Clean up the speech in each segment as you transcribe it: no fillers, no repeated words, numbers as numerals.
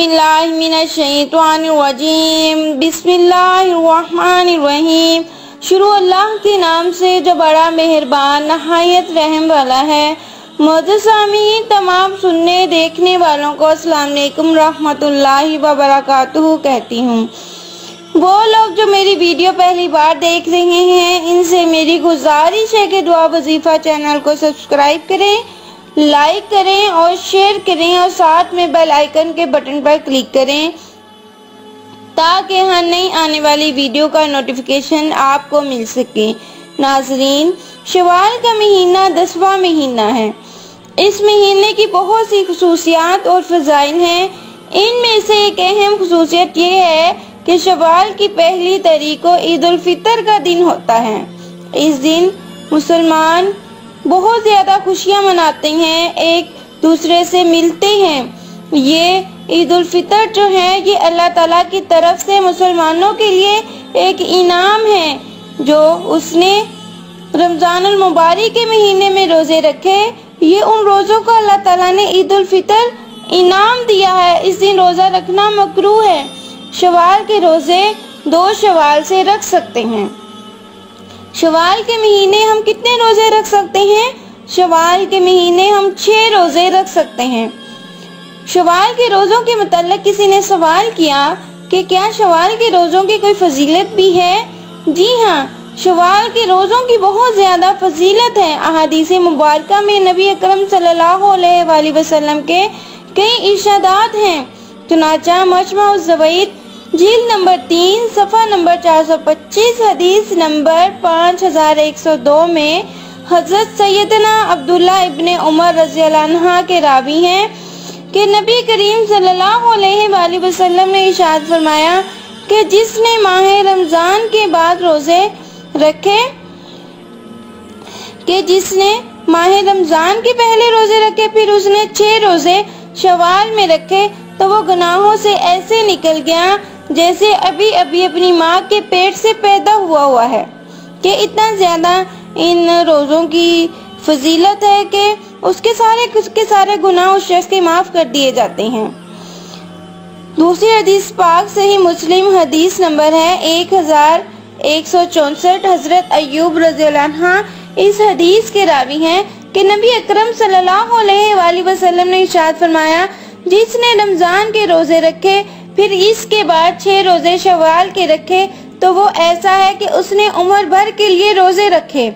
औज़ुबिल्लाहिमिनश्शैतानिर्रजीम बिस्मिल्लाहिर्रहमानिर्रहीम। शुरू अल्लाह के नाम से जो बड़ा मेहरबान नहायत रहम वाला है। मोअज़्ज़ज़ सामीईन, तमाम सुनने देखने वालों को अस्सलाम वालेकुम रहमतुल्लाहि व बरकातुहू कहती हूँ। वो लोग जो मेरी वीडियो पहली बार देख रहे हैं, इनसे मेरी गुजारिश है कि दुआ वजीफा चैनल को सब्सक्राइब करें, लाइक करें और शेयर करें और साथ में बेल आइकन के बटन पर क्लिक करें ताकि हर नई आने वाली वीडियो का नोटिफिकेशन आपको मिल सके। नाज़रीन, शवाल का महीना 10वां महीना है। इस महीने की बहुत सी खुसूसियात और फ़ज़ाइल हैं। इनमें से एक अहम खुसूसियत ये है कि शवाल की पहली तारीख को ईद उल फितर का दिन होता है। इस दिन मुसलमान बहुत ज़्यादा खुशियाँ मनाते हैं, एक दूसरे से मिलते हैं। ये ईद उल फितर जो है, ये अल्लाह ताला की तरफ से मुसलमानों के लिए एक इनाम है जो उसने रमज़ानुल मुबारक के महीने में रोज़े रखे। ये उन रोज़ों को अल्लाह ताला ने ईद उल फितर इनाम दिया है। इस दिन रोज़ा रखना मकरूह है। शवाल के रोज़े 2 शवाल से रख सकते हैं। शवाल के महीने हम कितने रोज़े रख सकते हैं? शवाल के महीने हम 6 रोज़े रख सकते हैं। शवाल के रोज़ों के मुताल्लिक़ किसी ने सवाल किया कि क्या शवाल के रोज़ों की कोई फजीलत भी है? जी हाँ, शवाल के रोज़ों की बहुत ज़्यादा फजीलत है। अहादीस मुबारका में नबी अकरम सल्लल्लाहु अलैहि वसल्लम के कई इरशादात हैं। चुनाचा मजमा ज़वाइद जिल्द नंबर 3 सफ़ा नंबर 425 हदीस नंबर 5102 में हज़रत सैयदना अब्दुल्ला इब्ने उमर रज़ियल्लाहु अन्हा के रावी हैं कि नबी करीम सल्लल्लाहु अलैहि वसल्लम ने इरशाद फरमाया कि जिसने माह रमज़ान के बाद रोज़े रखे, कि जिसने माह रमज़ान के पहले रोज़े रखे फिर उसने 6 रोज़े शवाल में रखे तो वो गुनाहों से ऐसे निकल गया जैसे अभी अभी अपनी माँ के पेट से पैदा हुआ है। कि इतना ज़्यादा इन रोज़ों की फजीलत है कि उसके सारे गुनाह उस शख्स के माफ़ कर दिए जाते हैं। दूसरी हदीस पाक सही मुस्लिम हदीस नंबर है 1164। हज़रत अय्यूब रज़ियल्लाहु अन्हा इस हदीस के रावी हैं कि नबी अकरम सल्लल्लाहु अलैहि वसल्लम ने इरशाद फरमाया, जिसने रमज़ान के रोज़े रखे फिर इसके बाद 6 रोज़े शवाल के रखे तो वो ऐसा है कि उसने उम्र भर के लिए रोज़े रखे।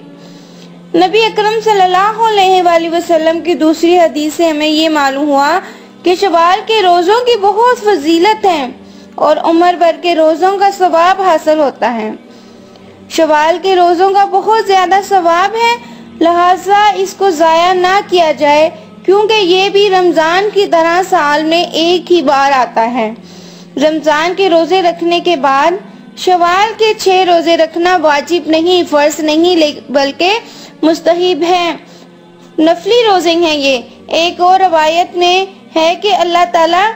नबी अकरम सल्लल्लाहु अलैहि वसल्लम की दूसरी हदीस से हमें ये मालूम हुआ कि शवाल के रोज़ों की बहुत फजीलत है और उम्र भर के रोज़ों का सवाब हासिल होता है। शवाल के रोज़ों का बहुत ज़्यादा सवाब है, लिहाजा इसको ज़ाया ना किया जाए क्योंकि ये भी रमज़ान की तरह साल में एक ही बार आता है। रमज़ान के रोज़े रखने के बाद शवाल के 6 रोज़े रखना वाजिब नहीं, फ़र्ज नहीं, बल्कि मुस्तहिब है, नफली रोज़े हैं ये। एक और रवायत में है कि अल्लाह ताला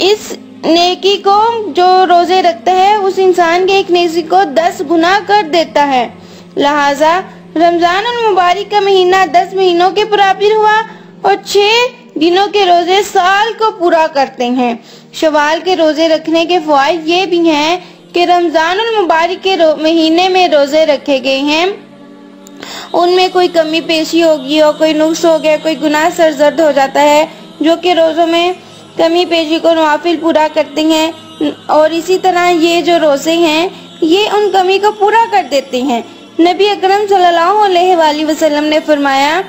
इस नेकी को जो रोज़े रखता है उस इंसान के एक नेकी को 10 गुना कर देता है। लिहाजा रमज़ानुल मुबारक का महीना 10 महीनों के बराबर हुआ और 6 दिनों के रोज़े साल को पूरा करते हैं। शवाल के रोज़े रखने के फ़वाइद ये भी हैं कि रमज़ानुल मुबारक के महीने में रोज़े रखे गए हैं, उनमें कोई कमी पेशी होगी और कोई नुक्स हो गया, कोई गुनाह सरजद हो जाता है जो कि रोज़ों में कमी पेशी को नवाफिल पूरा करते हैं और इसी तरह ये जो रोज़े हैं ये उन कमी को पूरा कर देते हैं। नबी अकरम सल्लल्लाहु अलैहि वसल्लम ने फरमाया,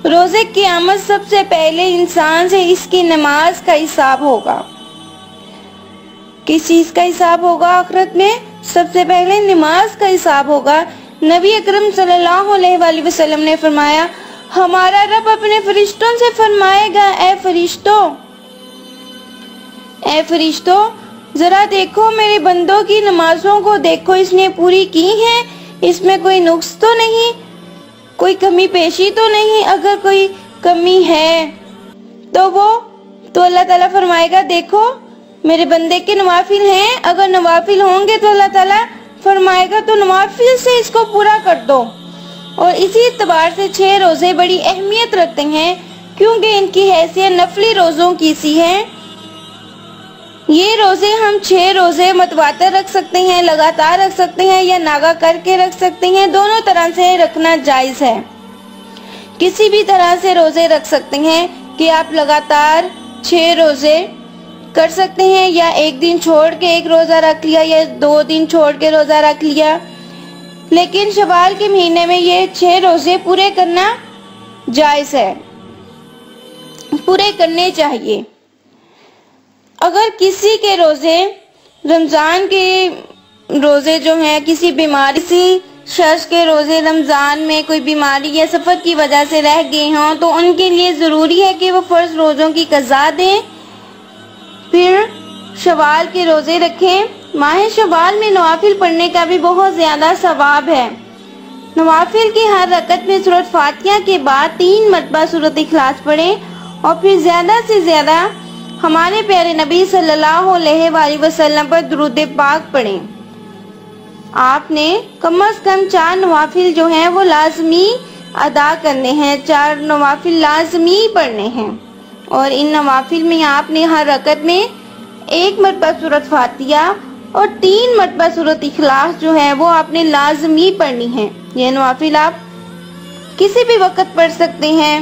रोज़े क़यामत सबसे पहले इंसान से इसकी नमाज का हिसाब होगा। किस चीज़ का हिसाब होगा? आखिरत में सबसे पहले नमाज का हिसाब होगा। नबी अकरम सल्लल्लाहु अलैहि वसल्लम ने फरमाया, हमारा रब अपने फरिश्तों से फरमाएगा, ए फरिश्तों जरा देखो मेरे बंदों की नमाजों को, देखो इसने पूरी की है, इसमें कोई नुक्स तो नहीं, कोई कमी पेशी तो नहीं। अगर कोई कमी है तो अल्लाह ताला फरमाएगा, देखो मेरे बंदे के नवाफिल हैं, अगर नवाफिल होंगे तो अल्लाह ताला फरमाएगा तो नवाफिल से इसको पूरा कर दो। और इसी एतबार से 6 रोज़े बड़ी अहमियत रखते हैं क्योंकि इनकी हैसियत नफली रोज़ों की सी है। یہ روزے ہم 6 روزے متواتر رکھ سکتے ہیں، لگاتار رکھ سکتے ہیں یا ناغا کر کے رکھ سکتے ہیں، دونوں طرح سے رکھنا جائز ہے۔ کسی بھی طرح سے روزے رکھ سکتے ہیں کہ آپ لگاتار 6 روزے کر سکتے ہیں، یا ایک دن چھوڑ کے ایک روزہ رکھ لیا یا 2 دن چھوڑ کے روزہ رکھ لیا، لیکن شوال کے مہینے میں یہ 6 روزے پورے کرنا جائز ہے، پورے کرنے چاہیے۔ اگر کسی کے روزے، رمضان کے روزے جو ہیں، کسی بیماری سے شخص کے روزے رمضان میں کوئی بیماری یا سفر کی وجہ سے رہ گئے ہوں تو ان کے لیے ضروری ہے کہ وہ فرض روزوں کی قضا دیں، پھر شوال کے روزے رکھیں۔ ماہ شوال میں نوافل پڑھنے کا بھی بہت زیادہ ثواب ہے۔ نوافل کی ہر رکعت میں سورۃ فاتحہ کے بعد 3 مرتبہ سورۃ اخلاص پڑھیں اور پھر زیادہ سے زیادہ ہمارے پیارے نبی صلی اللہ علیہ وآلہ وسلم پر درود پاک پڑھیں۔ آپ نے کم از کم 4 نوافل جو ہیں وہ لازمی ادا کرنے ہیں، 4 نوافل لازمی پڑھنے ہیں، اور ان نوافل میں آپ نے ہر رکعت میں 1 مرتبہ سورۃ فاتحہ اور 3 مرتبہ سورۃ اخلاص جو ہے وہ آپ نے لازمی پڑھنی ہے۔ یہ نوافل آپ کسی بھی وقت پڑھ سکتے ہیں،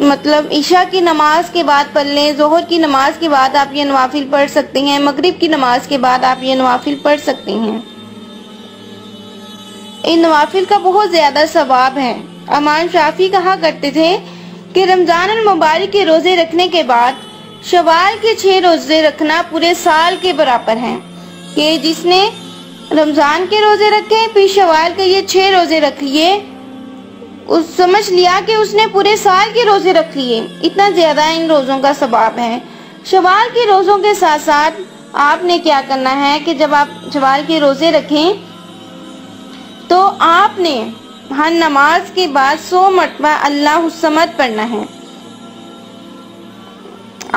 مطلب عشاء کی نماز کے بعد پڑھ لیں، ظہر کی نماز کے بعد آپ یہ نوافل پڑھ سکتے ہیں، مغرب کی نماز کے بعد آپ یہ نوافل پڑھ سکتے ہیں۔ ان نوافل کا بہت زیادہ ثواب ہے۔ امام شافعی کہا کرتے تھے کہ رمضان المبارک کے روزے رکھنے کے بعد شوال کے 6 روزے رکھنا پورے سال کے برابر ہیں، کہ جس نے رمضان کے روزے رکھے پھر شوال کے یہ 6 روزے رکھ لیے، سمجھ لیا کہ اس نے پورے سال کے روزے رکھ لیے، اتنا زیادہ ان روزوں کا ثواب ہے۔ شوال کے روزوں کے ساتھ ساتھ آپ نے کیا کرنا ہے کہ جب آپ شوال کے روزے رکھیں تو آپ نے ہر نماز کے بعد 100 مرتبہ اللہ الصمد پڑھنا ہے۔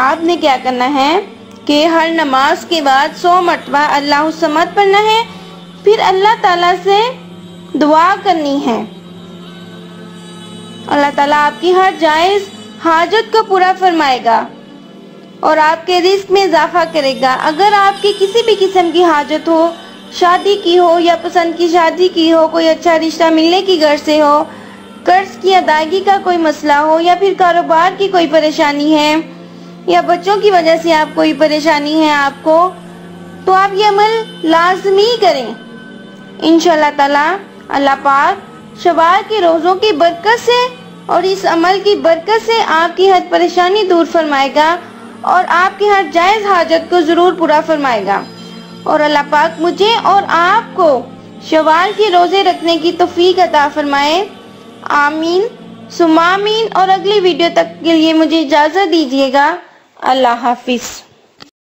آپ نے کیا کرنا ہے کہ ہر نماز کے بعد 100 مرتبہ اللہ الصمد پڑھنا ہے، پھر اللہ تعالیٰ سے دعا کرنی ہے۔ اللہ تعالیٰ آپ کی ہر جائز حاجت کو پورا فرمائے گا اور آپ کے رزق میں اضافہ کرے گا۔ اگر آپ کی کسی بھی قسم کی حاجت ہو، شادی کی ہو یا پسند کی شادی کی ہو، کوئی اچھا رشتہ ملنے کی غرض سے ہو، قرض کی ادائیگی کا کوئی مسئلہ ہو، یا پھر کاروبار کی کوئی پریشانی ہے، یا بچوں کی وجہ سے آپ کوئی پریشانی ہے آپ کو، تو آپ یہ عمل لازمی کریں۔ انشاءاللہ تعالی اللہ پاک شوال کے روزوں کی برکت سے اور اس عمل کی برکت سے آپ کی ہر پریشانی دور فرمائے گا اور آپ کی ہر جائز حاجت کو ضرور پورا فرمائے گا، اور اللہ پاک مجھے اور آپ کو شوال کے روزے رکھنے کی توفیق عطا فرمائے۔ آمین ثم آمین۔ اور اگلی ویڈیو تک کے لیے مجھے اجازت دیجیے گا۔ اللہ حافظ۔